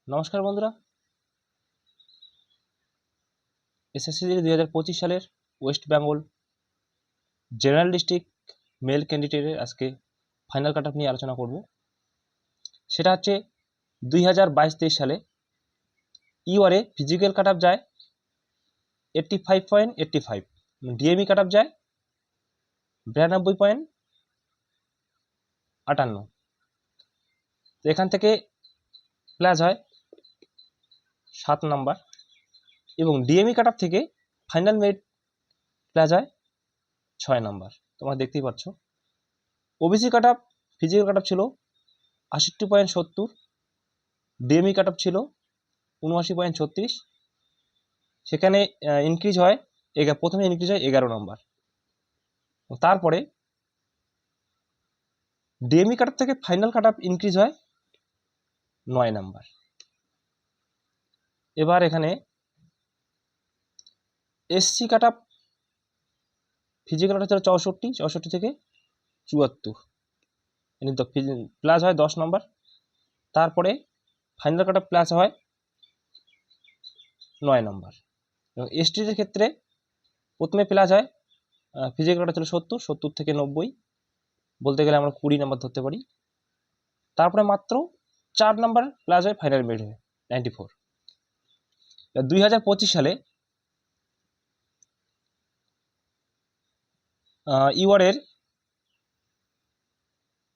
নমস্কার বন্ধুরা, এসএসসি 2025 সালের West Bengal general district male ক্যান্ডিডেটের আজকে ফাইনাল কাট অফ নিয়ে আলোচনা করব। সেটা হচ্ছে 2022-23 সালে ইউআরে ফিজিক্যাল কাট অফ যায় 85.85, ডিএমই কাট অফ যায় 92.58। তো এখান থেকে প্লাস হয় 7 নাম্বার এবং ডিএমই কাট অফ থেকে ফাইনাল মেরিট প্লাস হয় 6 নাম্বার। তোমরা দেখতেই পাচ্ছ। OBC cut off physical cut off ছিল 68.70, ডিএমই কাট অফ ছিল 79.36। সেখানে ইনক্রিজ হয় প্রথমে ইনক্রিজ হয় 11 নাম্বার। তারপরে ডিএমই কাট অফ থেকে ফাইনাল কাট অফ ইনক্রিজ হয় 9 নাম্বার। এবার এখানে SC cut off physical cut off ছিল 64 থেকে 74, প্লাস হয় 10 নম্বর। তারপরে ফাইনাল কাট অফ প্লাস হয় 9 নম্বর। এবং এসটির ক্ষেত্রে প্রথমে প্লাস হয় ফিজিক্যাল কাট অফ ছিল 70 থেকে 90, বলতে গেলে আমরা 20 নম্বর ধরতে পারি। তারপরে মাত্র 4 নম্বর প্লাস হয় ফাইনাল মেরিট হয় 94। 2025 সালে ইউআরের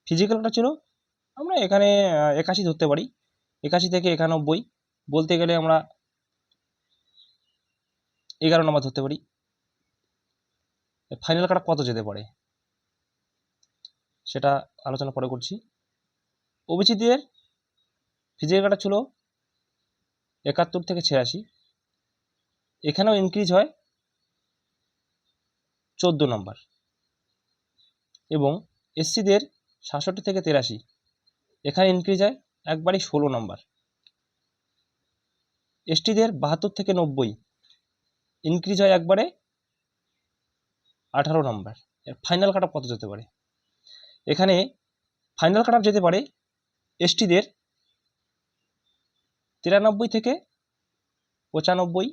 ফিজিক্যাল কাট ছিল, আমরা এখানে 81 ধরতে পারি। 81 থেকে 91, বলতে গেলে আমরা 11 নম্বর ধরতে পারি। ফাইনাল কাট অফ কত যেতে পারে সেটা আলোচনা পরে করছি। ওবিসিদের ফিজিক্যাল কাট অফ ছিল 71 থেকে 86, এখানেও ইনক্রিজ হয় 14 নম্বর। এবং এসসিদের 67 থেকে 83, এখানে ইনক্রিজ হয় একবারই 16 নম্বর। এসটিদের 72 থেকে 90, ইনক্রিজ হয় একবারে 18 নম্বর। ফাইনাল কাট অফ কত যেতে পারে? এখানে ফাইনাল কাট অফ যেতে পারে এসটিদের 93 থেকে 95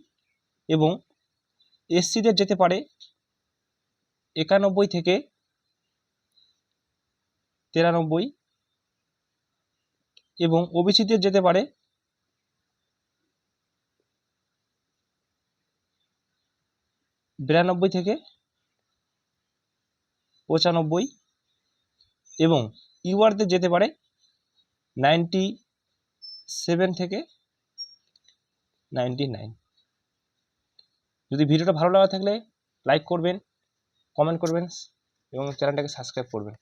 এবং এসসিদের যেতে পারে 91 থেকে 93 এবং ওবিসিদের যেতে পারে 92 থেকে 95 এবং ইউআরদের যেতে পারে 97 থেকে 99। যদি ভিডিওটা ভালো লাগা থাকলে লাইক করবেন, কমেন্ট করবেন এবং চ্যানেলটাকে সাবস্ক্রাইব করবেন।